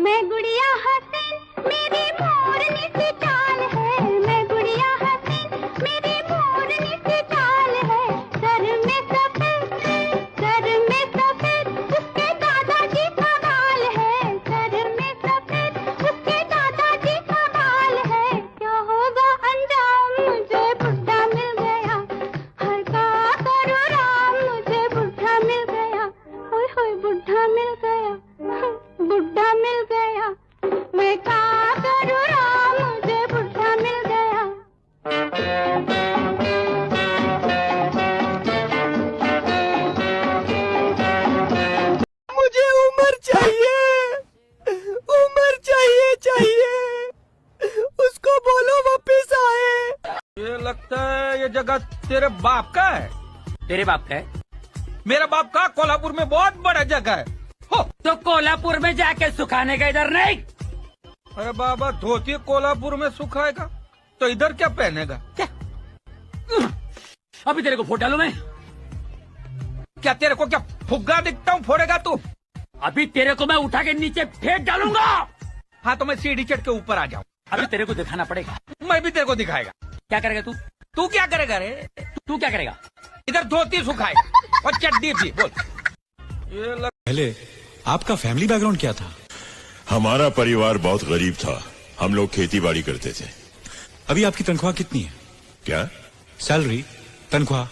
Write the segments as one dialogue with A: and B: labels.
A: मैं गुड़िया हसीन मेरी मोरनी सी चाल है, मैं गुड़िया हसीन मेरी मोरनी सी चाल है। सर में सफेद उसके दादाजी का बाल है, सर में सफेद उसके दादाजी का बाल है। क्या होगा अंजाम मुझे बुढ़ा मिल गया, हर का करो राम मुझे बुढ़ा मिल गया। ओए होए बुढ़ा मिल गया, बुढ़ा मिल गया। मैं क्या करूं राम मुझे बुढ़ा मिल गया।
B: मुझे उम्र चाहिए। उसको बोलो वापस आए।
C: ये लगता है ये जगह तेरे बाप का है।
D: तेरे बाप का है?
C: मेरा बाप का कोल्हापुर में बहुत बड़ा जगह है। हो
D: तो कोल्हापुर में जाके सुखाने का इधर नहीं।
C: अरे बाबा धोती कोल्हापुर में सुखाएगा तो इधर क्या पहनेगा?
D: क्या? अभी तेरे को फोड़ डालू मैं?
C: क्या तेरे को क्या फुग्गा दिखता हूँ फोड़ेगा तू?
D: अभी तेरे को मैं उठा के नीचे फेंक डालूंगा।
C: हाँ तो मैं सीढ़ी चढ़ के ऊपर आ जाऊँ।
D: अभी तेरे को दिखाना पड़ेगा।
C: मैं भी तेरे को दिखाएगा।
D: क्या करेगा तू?
C: तू क्या करेगा रे?
D: तू क्या करेगा?
C: इधर धोती सुखाए और चड्डी भी। बोल ये
E: पहले आपका फैमिली बैकग्राउंड क्या था?
F: हमारा परिवार बहुत गरीब था, हम लोग खेती बाड़ी करते थे।
E: अभी आपकी तनख्वाह कितनी है?
F: क्या?
E: सैलरी, तनख्वाह?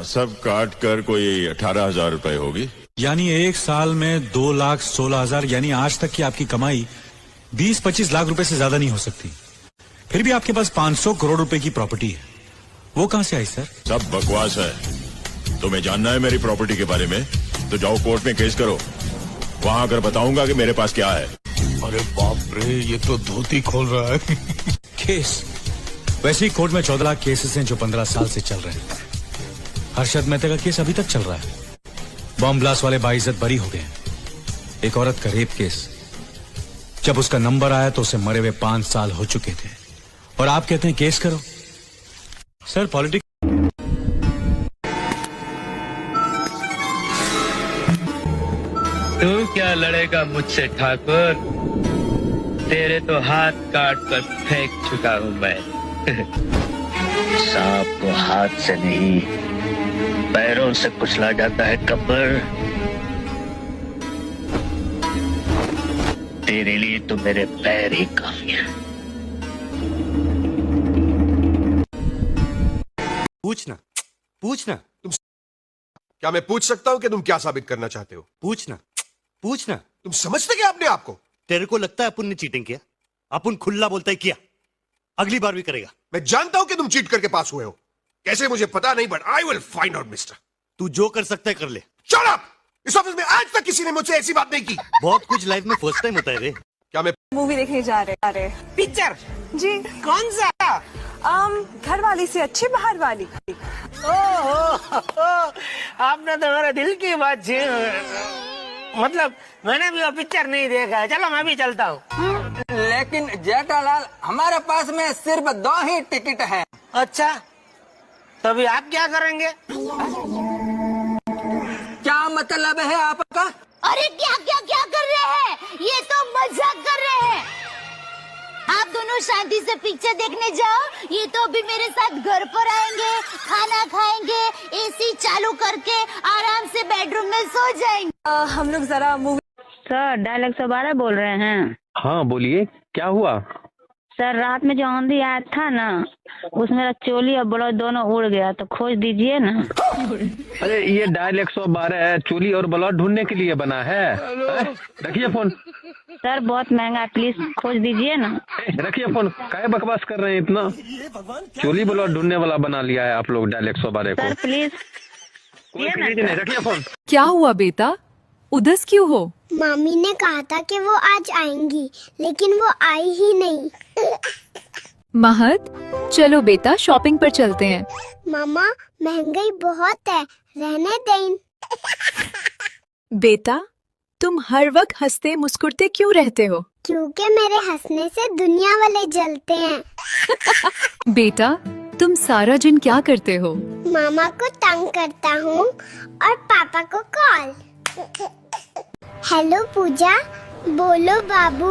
F: सब काट कर कोई 18,000 रुपए होगी।
E: यानी एक साल में 2,16,000, यानी आज तक की आपकी कमाई 20-25 लाख रुपए से ज्यादा नहीं हो सकती। फिर भी आपके पास 500 करोड़ रुपए की प्रॉपर्टी है, वो कहां से आई सर?
F: सब बकवास है। तुम्हें जानना है मेरी प्रॉपर्टी के बारे में तो जाओ कोर्ट में केस करो, वहां आकर बताऊंगा कि मेरे पास क्या है।
G: अरे बाप रे, ये तो धोती खोल रहा है।
E: केस? वैसे ही कोर्ट में 14 लाख केसेस हैं जो 15 साल से चल रहे हैं। हर्षद मेहता का केस अभी तक चल रहा है। बॉम्ब ब्लास्ट वाले बाइज्जत बरी हो गए। एक औरत का रेप केस, जब उसका नंबर आया तो उसे मरे हुए 5 साल हो चुके थे, और आप कहते हैं केस करो। सर पॉलिटिक्स
H: तू क्या लड़ेगा मुझसे ठाकुर? तेरे तो हाथ काट कर फेंक चुका हूँ मैं। सांप को हाथ से नहीं पैरों से कुचला जाता है गब्बर। तेरे लिए तो मेरे पैर ही काफी है।
G: पूछना। क्या मैं पूछ सकता हूँ कि तुम क्या साबित करना चाहते हो? पूछना। तुम समझते क्या अपने आप को?
I: तेरे को लगता है अपुन ने चीटिंग किया? अपुन खुल्ला बोलता है किया, अगली बार भी करेगा।
G: मैं जानता हूं कि तुम चीट करके पास हुए हो। कैसे मुझे पता नहीं, but I will find out mister.
I: तू जो कर सकता है कर ले।
G: Shut up! इस ऑफिस में आज तक किसी ने मुझसे ऐसी बात नहीं की।
I: बहुत कुछ लाइफ में फर्स्ट टाइम होता है रे।
G: क्या मैं
J: मूवी देखने जा रहे?
B: पिक्चर
J: जी।
B: कौन सा?
J: घर वाली से अच्छी बाहर वाली।
B: आपने तो मेरे दिल की बात छीन। मतलब मैंने भी वो पिक्चर नहीं देखा है। चलो मैं भी चलता हूँ।
K: लेकिन जेठालाल हमारे पास में सिर्फ 2 ही टिकट है।
B: अच्छा, तभी आप क्या करेंगे?
K: क्या मतलब है आपका?
A: अरे क्या क्या क्या कर रहे हैं? ये तो मजाक कर रहे हैं। आप दोनों शांति से पिक्चर देखने जाओ, ये तो अभी मेरे साथ घर पर आएंगे, खाना खाएंगे, एसी चालू करके आराम से बेडरूम में सो जाएंगे।
J: हम लोग जरा मूवी।
L: सर डायलॉग 112 बोल रहे हैं?
H: हाँ बोलिए, क्या हुआ?
L: सर रात में जो आंधी आया था ना, उसमें मेरा चोली और ब्लाउज दोनों उड़ गया, तो खोज दीजिए ना।
H: अरे ये डायल 112 है, चोली और ब्लाउज ढूंढने के लिए बना है। रखिए फोन।
L: सर बहुत महंगा, प्लीज खोज दीजिए ना।
H: रखिए फोन, काहे बकवास कर रहे हैं इतना? चोली ब्लाउज ढूंढने वाला बना लिया है आप लोग डायल 112 को।
L: Sir please.
H: रखिए फोन।
J: क्या हुआ बेटा, उदास क्यों हो?
A: मम्मी ने कहा था कि वो आज आएंगी, लेकिन वो आई ही नहीं।
J: महत, चलो बेटा शॉपिंग पर चलते हैं।
A: मामा महंगाई बहुत है, रहने दें।
J: बेटा तुम हर वक्त हंसते मुस्कुराते क्यों रहते हो?
A: क्योंकि मेरे हंसने से दुनिया वाले जलते हैं।
J: बेटा तुम सारा दिन क्या करते हो?
A: मामा को तंग करता हूँ और पापा को कॉल। हेलो पूजा, बोलो बाबू,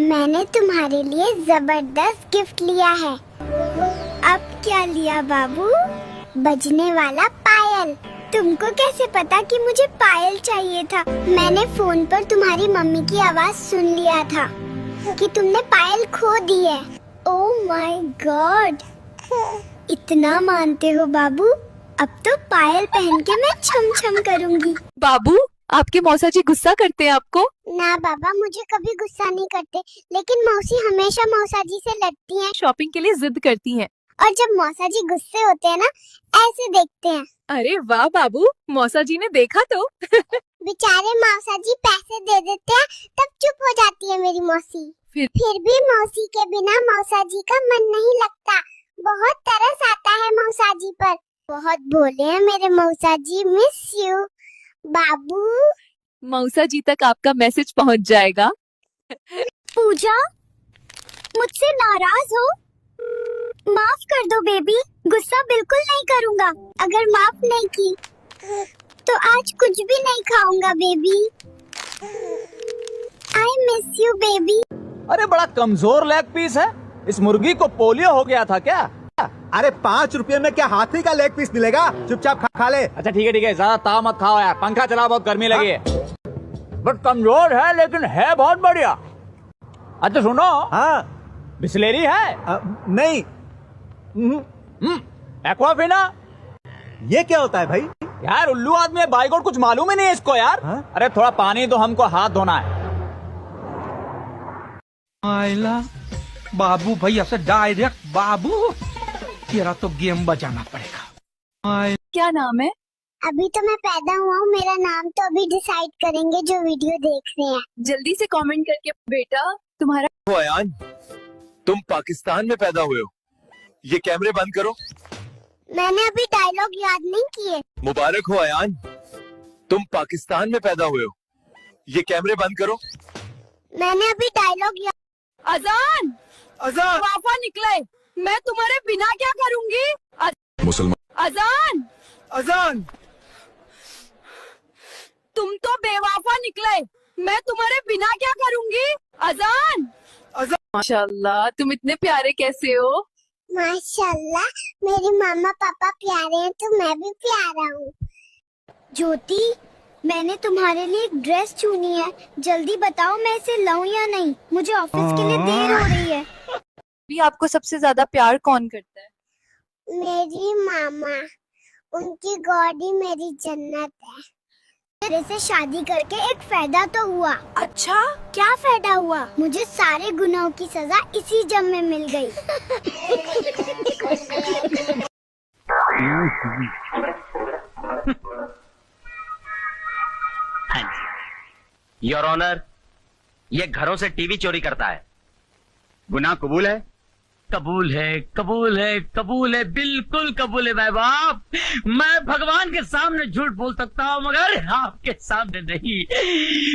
A: मैंने तुम्हारे लिए जबरदस्त गिफ्ट लिया है। अब क्या लिया बाबू? बजने वाला पायल। तुमको कैसे पता कि मुझे पायल चाहिए था? मैंने फोन पर तुम्हारी मम्मी की आवाज सुन लिया था कि तुमने पायल खो दी है। ओह माय गॉड, इतना मानते हो बाबू? अब तो पायल पहन के मैं छम छम करूंगी।
J: बाबू, आपके मौसा जी गुस्सा करते हैं आपको?
A: ना बाबा, मुझे कभी गुस्सा नहीं करते, लेकिन मौसी हमेशा मौसा जी से लड़ती हैं।
J: शॉपिंग के लिए जिद करती हैं।
A: और जब मौसा जी गुस्से होते हैं ना, ऐसे देखते हैं।
J: अरे वाह बाबू, मौसा जी ने देखा तो।
A: बेचारे मौसा जी पैसे दे देते हैं, तब चुप हो जाती है मेरी मौसी। फिर भी मौसी के बिना मौसा जी का मन नहीं लगता। बहुत तरस आता है मौसा जी पर। बहुत भोले हैं मेरे मौसा जी। मिस यू बाबू।
J: मौसा जी तक आपका मैसेज पहुंच जाएगा।
A: पूजा, मुझसे नाराज हो? माफ कर दो बेबी, गुस्सा बिल्कुल नहीं करूँगा। अगर माफ नहीं की तो आज कुछ भी नहीं खाऊंगा baby. I miss you baby.
M: अरे बड़ा कमजोर लेग पीस है। इस मुर्गी को पोलियो हो गया था क्या?
I: अरे 5 रुपए में क्या हाथी का लेग पीस मिलेगा? चुपचाप खा ले।
M: अच्छा ठीक है, ज्यादा ताव मत खाओ यार। पंखा चलाओ, बहुत गर्मी लगी है। बट कमजोर है लेकिन है बहुत बढ़िया। अच्छा सुनो,
I: हाँ
M: बिस्लेरी है?
I: नहीं।
M: एक्वाफिना?
I: ये क्या होता है भाई?
M: यार उल्लू आदमी है, बाइगोट कुछ मालूम ही नहीं है इसको यार। अरे थोड़ा पानी दो, हमको हाथ धोना है।
C: आइला बाबू भैया से डायरेक्ट बाबू, तेरा तो गेम बजाना पड़ेगा।
J: क्या नाम है?
A: अभी तो मैं पैदा हुआ हूँ, मेरा नाम तो अभी डिसाइड करेंगे जो वीडियो देख रहे हैं।
J: जल्दी से कमेंट करके बेटा तुम्हारा।
G: अयान, तुम पाकिस्तान में पैदा हुए हो। ये कैमरे बंद करो।
A: मैंने अभी डायलॉग याद नहीं किए।
G: मुबारक हो अयान, तुम पाकिस्तान में पैदा हुए हो। ये कैमरे बंद करो।
A: मैंने अभी डायलॉग याद।
J: अजान,
G: अजान,
J: वाफा निकले, मैं तुम्हारे बिना क्या करूंगी?
F: मुसलमान।
J: अजान,
G: अजान,
J: तुम तो बेवाफा निकले, मैं तुम्हारे बिना क्या करूंगी? अजान, माशाल्लाह, तुम इतने प्यारे कैसे हो?
A: माशाल्लाह, मेरे मामा पापा प्यारे हैं तो मैं भी प्यारा हूँ। ज्योति, मैंने तुम्हारे लिए एक ड्रेस चुनी है, जल्दी बताओ मैं इसे लाऊं या नहीं? मुझे ऑफिस के लिए देर हो रही है।
J: भी आपको सबसे ज्यादा प्यार कौन करता है?
A: मेरी मामा, उनकी गॉडी मेरी जन्नत है। मेरे से शादी करके एक फायदा तो हुआ।
J: अच्छा,
A: क्या फायदा हुआ? मुझे सारे गुनाहों की सजा इसी जम में मिल गई।
D: योर ऑनर, ये घरों से टीवी चोरी करता है। गुनाह कबूल है? कबूल है, कबूल है, कबूल है, बिल्कुल कबूल है भाई बाप। मैं भगवान के सामने झूठ बोल सकता हूँ मगर आपके सामने नहीं।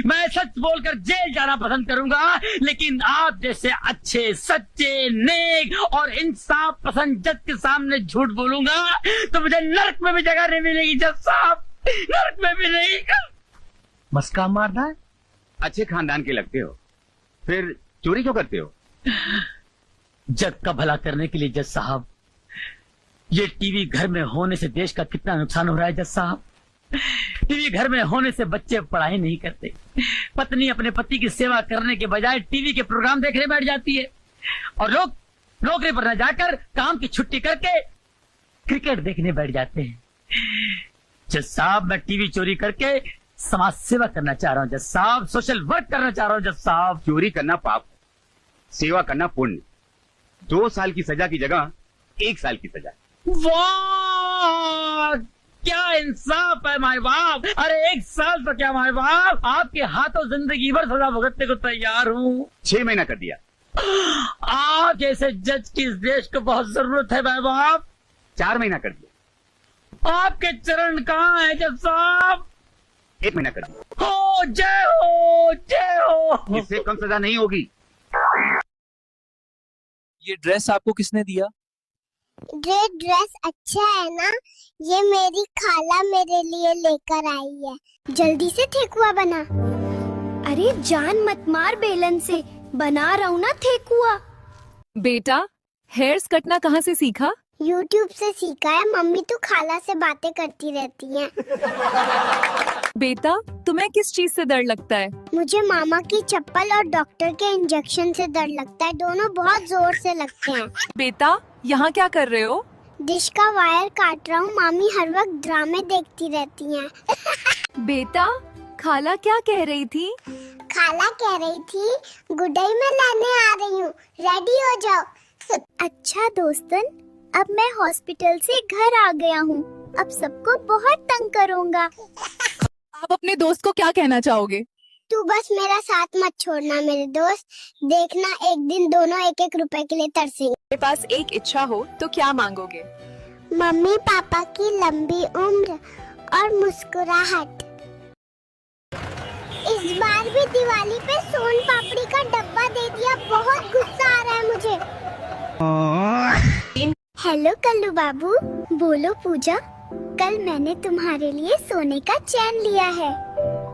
D: मैं सच बोलकर जेल जाना पसंद करूंगा, लेकिन आप जैसे अच्छे, सच्चे, नेक और इंसाफ पसंद जज के सामने झूठ बोलूंगा तो मुझे नर्क में भी जगह नहीं मिलेगी जज साहब, नर्क में भी नहीं। बस काम मारना है। अच्छे खानदान के लगते हो, फिर चोरी क्यों करते हो? जग का भला करने के लिए जज साहब। ये टीवी घर में होने से देश का कितना नुकसान हो रहा है जज साहब। टीवी घर में होने से बच्चे पढ़ाई नहीं करते, पत्नी अपने पति की सेवा करने के बजाय टीवी के प्रोग्राम देखने बैठ जाती है, और लोग नौकरी पर न जाकर काम की छुट्टी करके क्रिकेट देखने बैठ जाते हैं। जज साहब, मैं टीवी चोरी करके समाज सेवा करना चाह रहा हूँ जज साहब, सोशल वर्क करना चाह रहा हूँ जज साहब।
N: चोरी करना पाप, सेवा करना पुण्य। 2 साल की सजा की जगह 1 साल की सजा।
D: वाह, क्या इंसाफ है माय बाप। अरे 1 साल तो क्या माय बाप, आपके हाथों जिंदगी भर सजा भुगतने को तैयार हूँ।
N: 6 महीना कर दिया।
D: आप जैसे जज की इस देश को बहुत जरूरत है माय बाप।
N: 4 महीना कर दिया।
D: आपके चरण कहाँ है जज साहब?
N: 1 महीना कर दिया।
D: हो जय हो, जय हो।
N: इससे कम सजा नहीं होगी।
M: ये ड्रेस आपको किसने दिया?
A: ये ड्रेस अच्छा है ना? ये मेरी खाला मेरे लिए लेकर आई है। जल्दी से ठेकुआ बना। अरे जान मत मार बेलन से, बना रहा हूँ ना ठेकुआ।
J: बेटा हेयर्स कटना कहाँ से सीखा?
A: YouTube से सीखा है, मम्मी तो खाला से बातें करती रहती हैं।
J: बेटा तुम्हें किस चीज से डर लगता है?
A: मुझे मामा की चप्पल और डॉक्टर के इंजेक्शन से डर लगता है, दोनों बहुत जोर से लगते हैं।
J: बेटा यहाँ क्या कर रहे हो?
A: डिश का वायर काट रहा हूँ, मामी हर वक्त ड्रामे देखती रहती हैं।
J: बेटा खाला क्या कह रही थी?
A: खाला कह रही थी गुडई में लाने आ रही हूँ, रेडी हो जाओ। अच्छा दोस्तन, अब मैं हॉस्पिटल से घर आ गया हूँ, अब सबको बहुत तंग करूँगा।
J: आप अपने दोस्त को क्या कहना चाहोगे?
A: तू बस मेरा साथ मत छोड़ना मेरे दोस्त, देखना एक दिन दोनों 1-1 रुपए के लिए तरसेंगे।
J: मेरे पास एक इच्छा हो तो क्या मांगोगे?
A: मम्मी पापा की लंबी उम्र और मुस्कुराहट। इस बार भी दिवाली पे सोन पापड़ी का डब्बा दे दिया, बहुत गुस्सा आ रहा है मुझे। हेलो कल्लू बाबू। बोलो पूजा, कल मैंने तुम्हारे लिए सोने का चैन लिया है।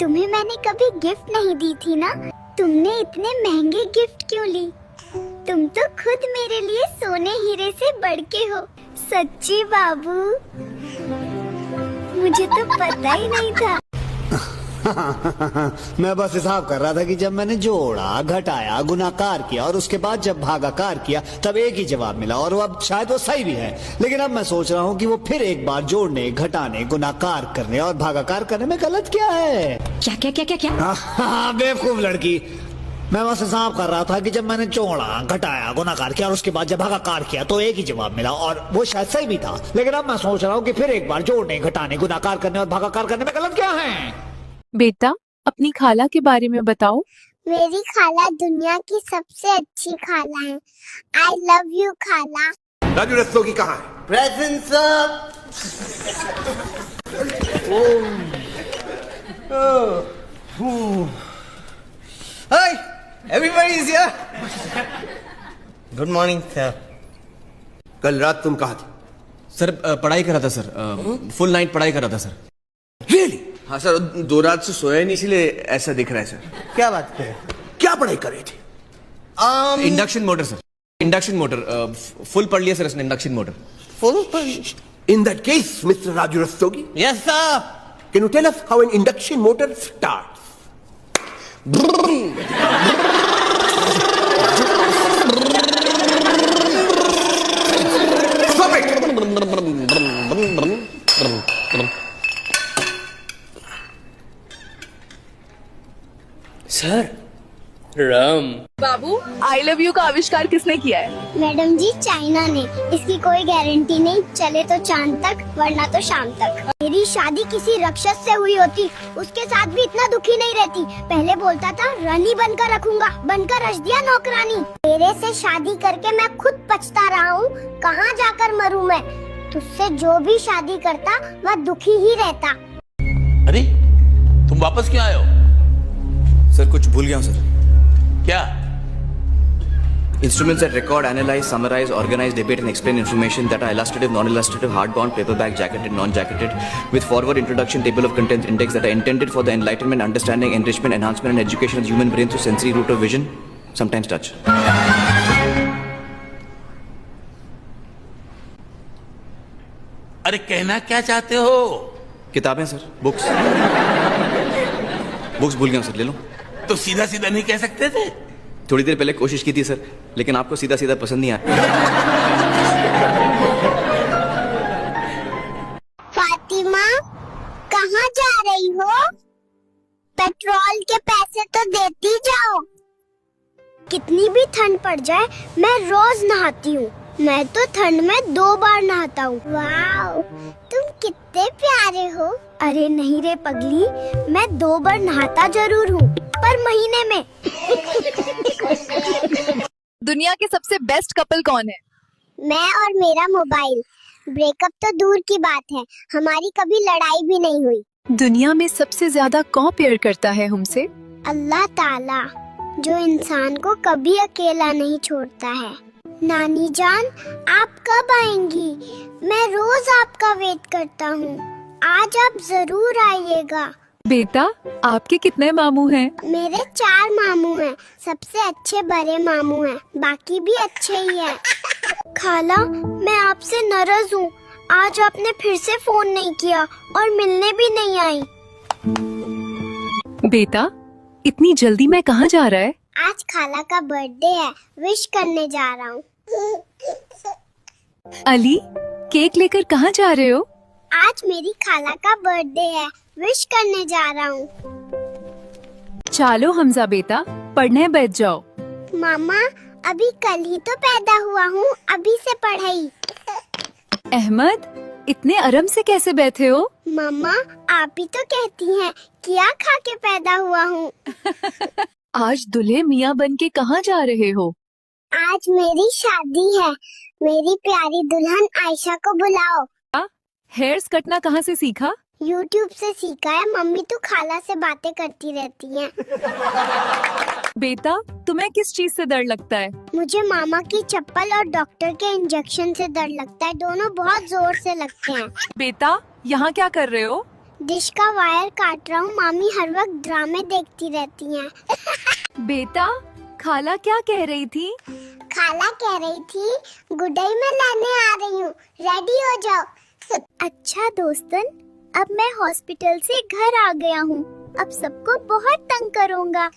A: तुम्हें मैंने कभी गिफ्ट नहीं दी थी ना, तुमने इतने महंगे गिफ्ट क्यों ली? तुम तो खुद मेरे लिए सोने हीरे से बढ़ के हो। सच्ची बाबू, मुझे तो पता ही नहीं था।
O: मैं बस हिसाब कर रहा था कि जब मैंने जोड़ा, घटाया, गुणाकार किया और उसके बाद जब भागाकार किया तब एक ही जवाब मिला, और वो अब शायद वो सही भी है। लेकिन अब मैं सोच रहा हूँ कि वो फिर एक बार जोड़ने, घटाने, गुणाकार करने और भागाकार करने में गलत क्या है?
J: क्या क्या क्या क्या क्या?
O: हाँ, बेवकूफ लड़की। मैं बस हिसाब कर रहा था कि जब मैंने जोड़ा, घटाया, गुणाकार किया और उसके बाद जब भागाकार किया तो एक ही जवाब मिला, और वो शायद सही भी था। लेकिन अब मैं सोच रहा हूँ कि फिर एक बार जोड़ने, घटाने, गुणाकार करने और भागाकार करने में गलत क्या है?
J: बेटा अपनी खाला के बारे में बताओ।
A: मेरी खाला दुनिया की सबसे अच्छी खाला है। आई लव यू खाला।
G: राजू रस्तोगी कहाँ है?
K: Present sir. Hi, everybody is here. Good morning, sir.
G: कल रात तुम कहाँ थे?
P: सर पढ़ाई कर रहा था सर, फुल नाइट पढ़ाई कर रहा था सर।
G: Really?
K: हाँ सर, 2 रात से सोया नहीं, इसीलिए ऐसा दिख रहा है सर। क्या बात है?
G: क्या पढ़ाई कर रहे थे?
P: Induction motor sir, induction motor full पढ़ लिया सर इसने, induction motor
K: full.
G: In that case, Mr. Raju Rastogi,
K: Yes, sir.
G: can you tell us how an induction motor starts? Stop it!
H: Sir Ram.
J: Babu I love you का आविष्कार किसने किया है?
A: Madam जी China ने। इसकी कोई गारंटी नहीं, चले तो चांद तक वरना तो शाम तक। मेरी शादी किसी राक्षस से हुई होती, उसके साथ भी इतना दुखी नहीं रहती। पहले बोलता था रानी बनकर रखूंगा, बनकर रख दिया नौकरानी। तेरे से शादी करके मैं खुद पछता रहा हूँ, कहाँ जाकर मरूं मैं। तुझसे जो भी शादी करता वह दुखी ही रहता।
H: अरे तुम वापस क्यों आए हो?
P: सर कुछ भूल गया हूँ सर।
H: क्या?
Q: Instruments that record, analyze, summarize, organize, debate and explain information that are illustrative, non-illustrative, hardbound, paperback, jacketed, non-jacketed, with forward introduction, table of contents, index that are intended for the enlightenment, understanding, enrichment, enhancement and education of the human brain through sensory route of vision, sometimes touch.
H: अरे कहना क्या चाहते हो?
Q: किताबें sir, books भूल गया sir, ले लो।
H: तो सीधा सीधा नहीं कह सकते थे?
Q: थोड़ी देर पहले कोशिश की थी सर, लेकिन आपको सीधा सीधा पसंद नहीं आया।
A: फातिमा, कहाँ जा रही हो? पेट्रोल के पैसे तो देती जाओ। कितनी भी ठंड पड़ जाए मैं रोज नहाती हूँ। मैं तो ठंड में 2 बार नहाता हूँ। वाओ, तुम कितने प्यारे हो। अरे नहीं रे पगली, मैं 2 बार नहाता जरूर हूँ, पर महीने में।
J: दुनिया के सबसे बेस्ट कपल कौन है?
A: मैं और मेरा मोबाइल। ब्रेकअप तो दूर की बात है, हमारी कभी लड़ाई भी नहीं हुई।
J: दुनिया में सबसे ज्यादा कौन प्यार करता है हमसे?
A: अल्लाह ताला, जो इंसान को कभी अकेला नहीं छोड़ता है। नानी जान, आप कब आएंगी? मैं रोज आपका वेट करता हूँ, आज आप जरूर आइएगा।
J: बेटा आपके कितने मामू हैं?
A: मेरे 4 मामू हैं। सबसे अच्छे बड़े मामू हैं, बाकी भी अच्छे ही हैं। खाला, मैं आपसे नाराज हूँ। आज आपने फिर से फोन नहीं किया और मिलने भी नहीं आई।
J: बेटा इतनी जल्दी मैं कहाँ जा रहा है?
A: आज खाला का बर्थडे है, विश करने जा रहा हूँ।
J: अली केक लेकर कहाँ जा रहे हो?
A: आज मेरी खाला का बर्थडे है, विश करने जा रहा हूँ।
J: चलो हमजा बेटा पढ़ने बैठ जाओ।
A: मामा अभी कल ही तो पैदा हुआ हूँ, अभी से पढ़ाई।
J: अहमद इतने आराम से कैसे बैठे हो?
A: मामा आप ही तो कहती हैं क्या खा के पैदा हुआ हूँ।
J: आज दूल्हे मियाँ बन के कहाँ जा रहे हो?
A: आज मेरी शादी है, मेरी प्यारी दुल्हन आयशा को बुलाओ।
J: हेयर्स कटना कहाँ से सीखा?
A: YouTube से सीखा है, मम्मी तो खाला से बातें करती रहती हैं।
J: बेटा तुम्हें किस चीज से डर लगता है?
A: मुझे मामा की चप्पल और डॉक्टर के इंजेक्शन से डर लगता है, दोनों बहुत जोर से लगते हैं।
J: बेटा यहाँ क्या कर रहे हो?
A: डिश का वायर काट रहा हूँ, मामी हर वक्त ड्रामे देखती रहती हैं।
J: बेटा खाला क्या कह रही थी?
A: खाला कह रही थी गुडई में लाने आ रही हूँ, रेडी हो जाओ। अच्छा दोस्तन, अब मैं हॉस्पिटल से घर आ गया हूँ, अब सबको बहुत तंग करूँगा।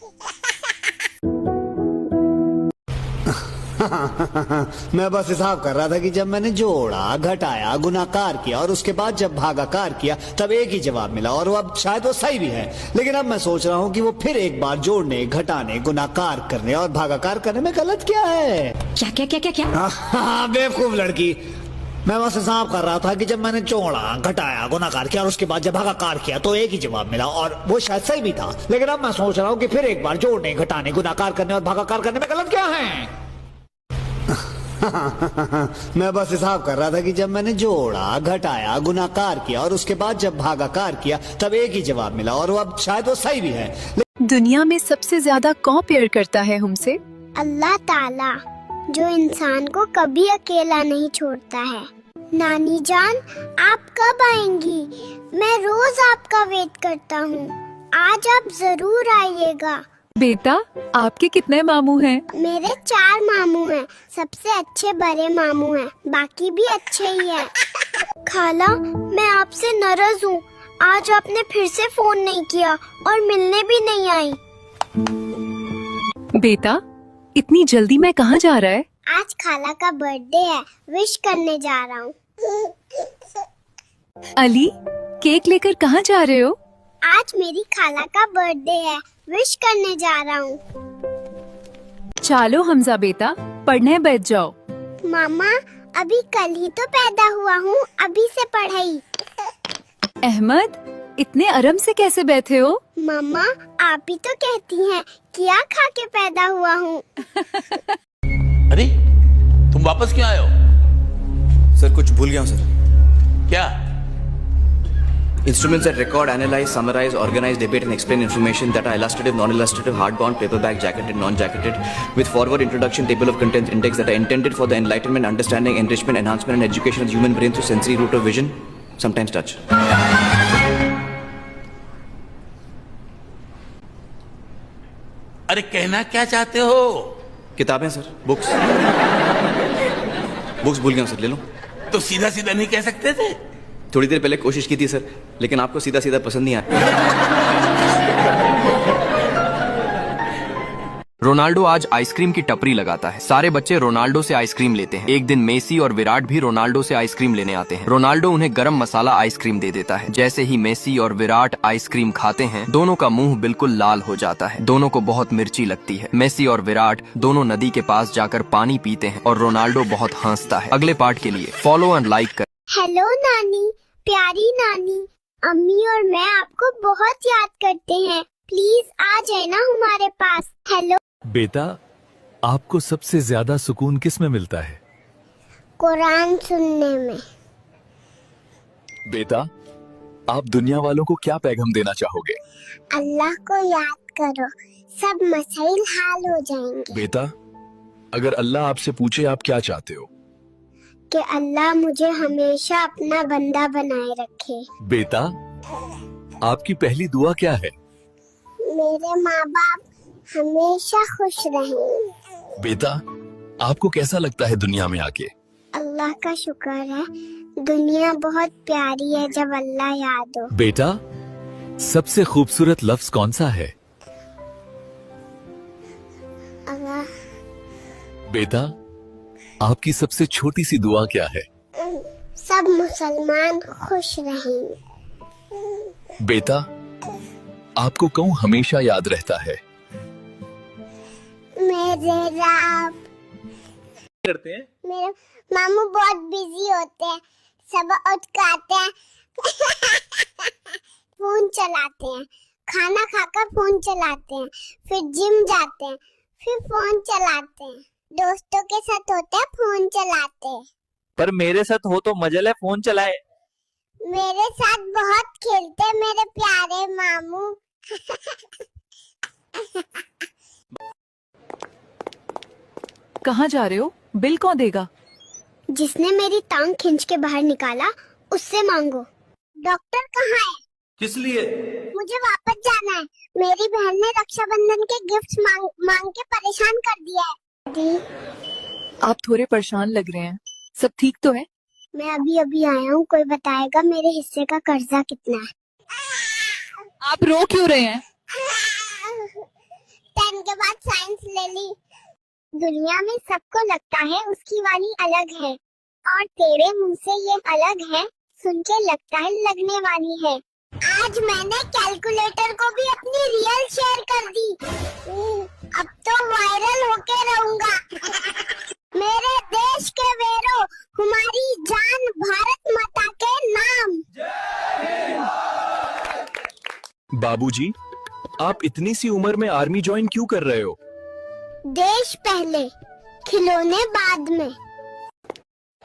O: मैं बस हिसाब कर रहा था कि जब मैंने जोड़ा, घटाया, गुणाकार किया और उसके बाद जब भागाकार किया तब एक ही जवाब मिला, और वो अब शायद वो सही भी है। लेकिन अब मैं सोच रहा हूँ कि वो फिर एक बार जोड़ने, घटाने, गुणाकार करने और भागाकार करने में गलत क्या है?
J: क्या क्या क्या क्या क्या?
O: हाँ बेवकूफ लड़की, मैं बस हिसाब कर रहा था कि जब मैंने जोड़ा, घटाया, गुणाकार किया और उसके बाद जब भागाकार किया तो एक ही जवाब मिला, और वो शायद सही भी था। लेकिन अब मैं सोच रहा हूँ कि फिर एक बार जोड़ने, घटाने, गुणाकार करने और भागाकार करने में गलत क्या है? मैं बस हिसाब कर रहा था कि जब मैंने जोड़ा, घटाया, गुणाकार किया और उसके बाद जब भागाकार किया तब एक ही जवाब मिला, और वो अब शायद वो सही भी है।
J: दुनिया में सबसे ज्यादा कौन प्यार करता है हमसे?
A: अल्लाह ताला, जो इंसान को कभी अकेला नहीं छोड़ता है। नानी जान आप कब आएंगी? मैं रोज आपका वेट करता हूँ, आज आप जरूर आइएगा।
J: बेटा आपके कितने मामू हैं?
A: मेरे 4 मामू हैं। सबसे अच्छे बड़े मामू हैं, बाकी भी अच्छे ही हैं। खाला, मैं आपसे नाराज हूँ। आज आपने फिर से फोन नहीं किया और मिलने भी नहीं आई।
J: बेटा इतनी जल्दी मैं कहाँ जा रहा है?
A: आज खाला का बर्थडे है, विश करने जा रहा हूँ।
J: अली केक लेकर कहाँ जा रहे हो?
A: आज मेरी खाला का बर्थडे है, विश करने जा रहा हूँ।
J: चलो हमजा बेटा पढ़ने बैठ जाओ।
A: मामा अभी कल ही तो पैदा हुआ हूँ, अभी से पढ़ाई।
J: अहमद इतने आराम से कैसे बैठे हो?
A: मामा आप ही तो कहती हैं क्या खा के पैदा हुआ हूँ।
R: अरे तुम वापस क्यों आए हो?
Q: सर कुछ भूल गया हूँ सर।
R: क्या?
Q: Instruments that record, analyze, summarize, organize, debate and explain information that are illustrative, non-illustrative, hardbound, paperback, jacketed, non-jacketed, with forward introduction, table of contents, index that are intended for the enlightenment, understanding, enrichment, enhancement and education of the human brain through sensory route of vision, sometimes touch.
R: अरे कहना क्या चाहते हो?
Q: किताबें sir, books भूल गया हूँ sir, ले लो।
R: तो सीधा सीधा नहीं कह सकते थे?
Q: थोड़ी देर पहले कोशिश की थी सर, लेकिन आपको सीधा सीधा पसंद नहीं आया।
P: रोनाल्डो आज आइसक्रीम की टपरी लगाता है। सारे बच्चे रोनाल्डो से आइसक्रीम लेते हैं। एक दिन मेसी और विराट भी रोनाल्डो से आइसक्रीम लेने आते हैं। रोनाल्डो उन्हें गरम मसाला आइसक्रीम दे देता है। जैसे ही मेसी और विराट आइसक्रीम खाते हैं, दोनों का मुंह बिल्कुल लाल हो जाता है। दोनों को बहुत मिर्ची लगती है। मेसी और विराट दोनों नदी के पास जाकर पानी पीते हैं और रोनाल्डो बहुत हंसता है। अगले पार्ट के लिए फॉलो एंड लाइक कर।
A: हेलो नानी, प्यारी नानी, अम्मी और मैं आपको बहुत याद करते हैं। प्लीज आ जाए ना हमारे पास। हेलो
S: बेटा, आपको सबसे ज्यादा सुकून किस में मिलता है?
A: कुरान सुनने में।
S: बेटा, आप दुनिया वालों को क्या पैगाम देना चाहोगे?
A: अल्लाह को याद करो, सब मसाइल हल हो जाएंगे।
S: बेटा, अगर अल्लाह आपसे पूछे आप क्या चाहते हो?
A: कि अल्लाह मुझे हमेशा अपना बंदा बनाए रखे।
S: बेटा, आपकी पहली दुआ क्या है?
A: मेरे माँ बाप हमेशा खुश रहें।
S: बेटा, आपको कैसा लगता है दुनिया में आके?
A: अल्लाह का शुक्र है, दुनिया बहुत प्यारी है जब अल्लाह याद हो।
S: बेटा, सबसे खूबसूरत लफ्ज कौन सा है?
A: अल्लाह।
S: बेटा, आपकी सबसे छोटी सी दुआ क्या है?
A: सब मुसलमान खुश रहें।
S: बेटा, आपको कौन हमेशा याद रहता है?
A: मेरे रब।
C: करते हैं
A: मेरे मामू बहुत बिजी होते हैं, सब उठ के आते हैं फोन चलाते हैं, खाना खाकर फोन चलाते हैं, फिर जिम जाते हैं, फिर फोन चलाते हैं, दोस्तों के साथ होते हैं फोन चलाते हैं।
M: पर मेरे साथ हो तो मजे ले, फोन चलाए।
A: मेरे साथ बहुत खेलते हैं मेरे प्यारे मामू।
J: कहाँ जा रहे हो? बिल कौन देगा?
A: जिसने मेरी टांग खींच के बाहर निकाला उससे मांगो। डॉक्टर कहाँ है?
C: किस लिए?
A: मुझे वापस जाना है। मेरी बहन ने रक्षाबंधन के गिफ्ट्स मांग के परेशान कर दिया है।
J: आप थोड़े परेशान लग रहे हैं, सब ठीक तो है?
A: मैं अभी अभी आया हूँ, कोई बताएगा मेरे हिस्से का कर्जा कितना है?
J: आप रो क्यों रहे हैं?
A: 10 के बाद साइंस ले ली। दुनिया में सबको लगता है उसकी वाली अलग है, और तेरे मुंह से ये अलग है, सुन के लगता है लगने वाली है। आज मैंने कैलकुलेटर को भी अपनी रियल शेयर कर दी। अब तो वायरल होके रहूंगा। मेरे देश के वीरों, हमारी जान भारत माता के नाम।
S: बाबूजी, आप इतनी सी उम्र में आर्मी ज्वाइन क्यों कर रहे हो?
A: देश पहले, खिलौने बाद में।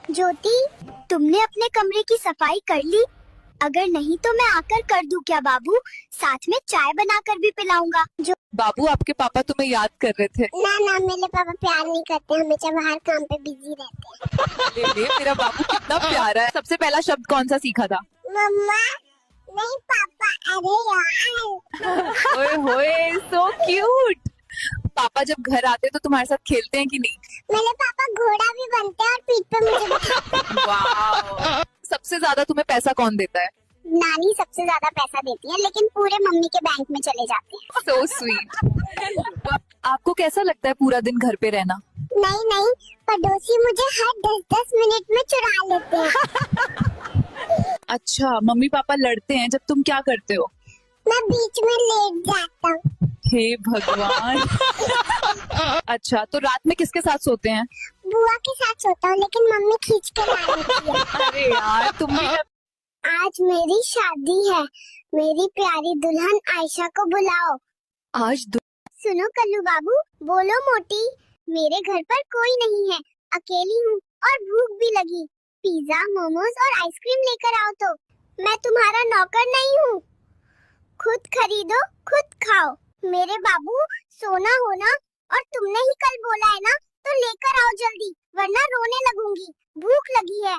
A: ज्योति, तुमने अपने कमरे की सफाई कर ली? अगर नहीं तो मैं आकर कर दूं क्या बाबू? साथ में चाय बनाकर भी पिलाऊंगा। जो
J: बाबू, आपके पापा तुम्हें याद कर रहे थे।
A: ना मेरे पापा प्यार नहीं करते, हमेशा बाहर काम पे बिजी रहते हैं।
J: ले, मेरा बाबू कितना प्यारा है। सबसे पहला शब्द कौन सा सीखा था?
A: मम्मा नहीं पापा, अरे यार।
J: ओए होए, सो क्यूट। पापा जब घर आते तो तुम्हारे साथ खेलते हैं कि नहीं?
A: मेरे पापा घोड़ा भी बनते हैं और पीठ पे मुझे बिठाते हैं।
J: वाह। सबसे ज्यादा तुम्हें पैसा कौन देता है?
A: नानी सबसे ज्यादा पैसा देती है, लेकिन पूरे मम्मी के बैंक में चले जाते हैं।
J: So sweet। आपको कैसा लगता है पूरा दिन घर पे रहना?
A: नहीं, पड़ोसी मुझे हर 10-10 मिनट में चुरा लेते हैं।
J: अच्छा, मम्मी पापा लड़ते हैं जब तुम क्या करते हो?
A: मैं बीच में लेट जाता हूँ।
J: हे भगवान। अच्छा, तो रात में किसके साथ सोते हैं?
A: बुआ के साथ सोता हूँ, लेकिन मम्मी खींच के ला लेती है।
J: अरे यार, तुम भी।
A: आज मेरी शादी है, मेरी प्यारी दुल्हन आयशा को बुलाओ।
J: आज
A: सुनो कल्लू बाबू, बोलो मोटी। मेरे घर पर कोई नहीं है, अकेली हूँ और भूख भी लगी। पिज्जा, मोमोज और आइसक्रीम लेकर आओ। तो मैं तुम्हारा नौकर नहीं हूँ। खुद खरीदो, खुद खाओ। मेरे बाबू, सोना होना, और तुमने ही कल बोला है ना, तो लेकर आओ जल्दी, वरना रोने लगूंगी। भूख लगी है।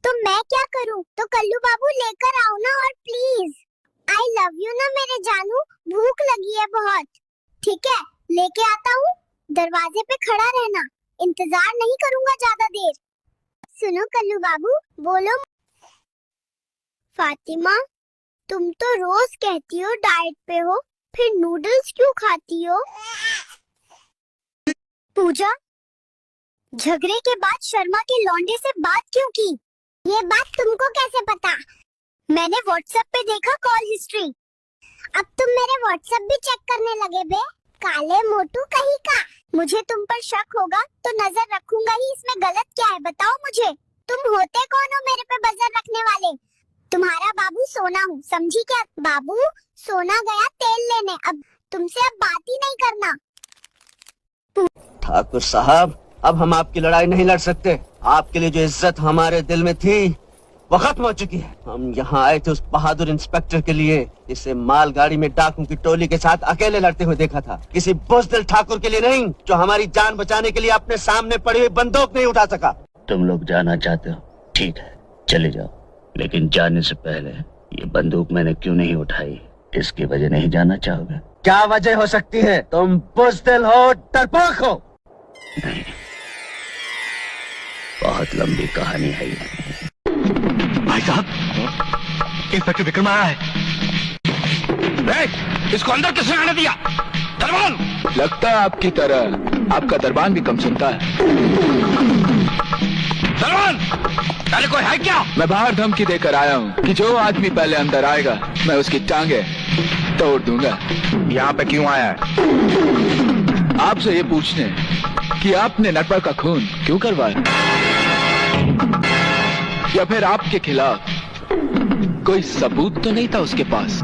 A: तो मैं क्या करूं? तो कल्लू बाबू लेकर आओ ना, और प्लीज। आई लव यू ना मेरे जानू, भूख लगी है बहुत। ठीक है, लेके आता हूँ। दरवाजे पे खड़ा रहना, इंतजार नहीं करूंगा ज्यादा देर। सुनो कल्लू बाबू, बोलो। फातिमा, तुम तो रोज कहती हो डाइट पे हो, फिर नूडल्स क्यों खाती हो? पूजा, झगड़े के बाद शर्मा के लौंडे से बात क्यों की? ये बात तुमको कैसे पता? मैंने व्हाट्सएप पे देखा कॉल हिस्ट्री। अब तुम मेरे व्हाट्सएप भी चेक करने लगे बे, काले मोटू कहीं का। मुझे तुम पर शक होगा तो नजर रखूंगा ही, इसमें गलत क्या है बताओ मुझे। तुम होते कौन हो मेरे पे नजर रखने वाले? तुम्हारा बाबू सोना हूँ, समझी क्या? बाबू सोना गया तेल लेने, अब तुमसे अब बात ही नहीं करना।
T: ठाकुर साहब, अब हम आपकी लड़ाई नहीं लड़ सकते। आपके लिए जो इज्जत हमारे दिल में थी वो खत्म हो चुकी है। हम यहाँ आए थे उस बहादुर इंस्पेक्टर के लिए, जिसे मालगाड़ी में डाकुओं की टोली के साथ अकेले लड़ते हुए देखा था। किसी बुज़दिल ठाकुर के लिए नहीं, जो हमारी जान बचाने के लिए अपने सामने पड़ी हुई बंदूक नहीं उठा सका।
N: तुम लोग जाना चाहते हो, ठीक है, चले जाओ, लेकिन जाने से पहले
T: ये बंदूक मैंने क्यों नहीं उठाई, इसकी वजह नहीं जानना चाहोगे? क्या वजह हो सकती है? तुम बुज़दिल हो, डरपोक हो। नहीं, बहुत लंबी कहानी है ये।
R: भाई साहब, इंस्पेक्टर विक्रम आया है। इसको अंदर किसने आने दिया? दरबान!
S: लगता है आपकी तरह आपका दरबान भी कम सुनता है।
R: दरबान! पहले कोई है क्या?
S: मैं बाहर धमकी देकर आया हूँ कि जो आदमी पहले अंदर आएगा मैं उसकी टांगे तोड़ दूंगा।
R: यहाँ पे क्यों आया है?
S: आपसे ये पूछने कि आपने नटवर का खून क्यों करवाया, या फिर आपके खिलाफ कोई सबूत तो नहीं था उसके पास।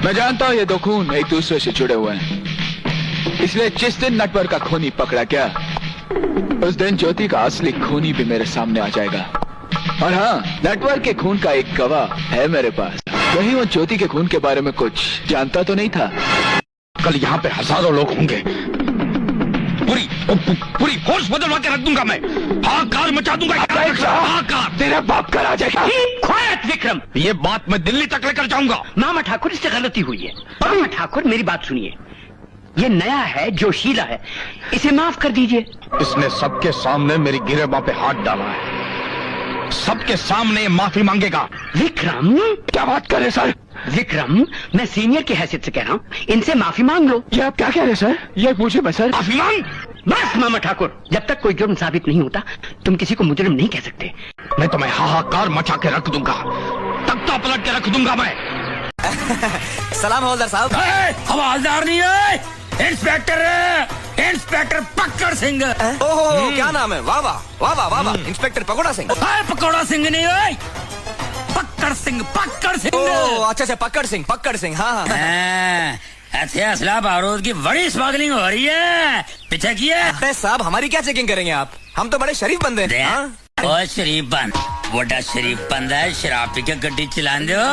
S: मैं जानता हूँ ये दो खून एक दूसरे से जुड़े हुए हैं, इसलिए जिस दिन नटवर का खूनी पकड़ा गया उस दिन ज्योति का असली खूनी भी मेरे सामने आ जाएगा। और हाँ, नटवर के खून का एक गवाह है मेरे पास। कहीं वो ज्योति के खून के बारे में कुछ जानता तो नहीं था।
R: कल यहाँ पे हजारों लोग होंगे, पूरी फोर्स बदलवा के रख दूंगा मैं। हाहाकार मचा दूंगा, हाहाकार।
S: तेरा बाप कर आ जाएगा।
R: ख्वायत विक्रम, ये बात मैं दिल्ली तक लेकर जाऊंगा।
D: मामा ठाकुर, इससे गलती हुई है। मामा ठाकुर, मेरी बात सुनिए, ये नया है, जोशीला है, इसे माफ कर दीजिए।
R: इसने सबके सामने मेरी गिरेबां पे हाथ डाला है, सबके सामने माफी मांगेगा।
D: विक्रम,
R: क्या बात कर रहे सर?
D: विक्रम, मैं सीनियर की हैसियत से कह रहा हूँ, इनसे माफी मांग लो।
S: ये आप क्या कह रहे सर? ये पूछे मैं सर।
D: माफी मांग? बस मामा ठाकुर, जब तक कोई जुर्म साबित नहीं होता तुम किसी को मुजरिम नहीं कह सकते।
R: मैं तुम्हें हाहाकार मचा के रख दूंगा, तख्ता पलट के रख दूंगा मैं।
M: सलाम हवलदार साहब।
R: हवलदार नहीं है, इंस्पेक्टर है, इंस्पेक्टर पक्कड़ सिंह।
M: ओहो, क्या नाम है? वाह वाह वाह वाह वाह वाह, इंस्पेक्टर पकोड़ा सिंह।
R: पकोड़ा सिंह नहीं है, पक्कड़ सिंह, पक्कड़ सिंह।
M: अच्छा, पक्कड़ सिंह, हाँ हाँ।
R: असला बारूद की बड़ी स्मगलिंग हो रही है, पीछे की है।
M: अरे साहब, हमारी क्या चेकिंग करेंगे आप? हम तो बड़े शरीफ बंदे हैं।
R: ओ शरीफ बंद, बड़ा शरीफ बंदा है, शराब पी के गड्डी चलान दो।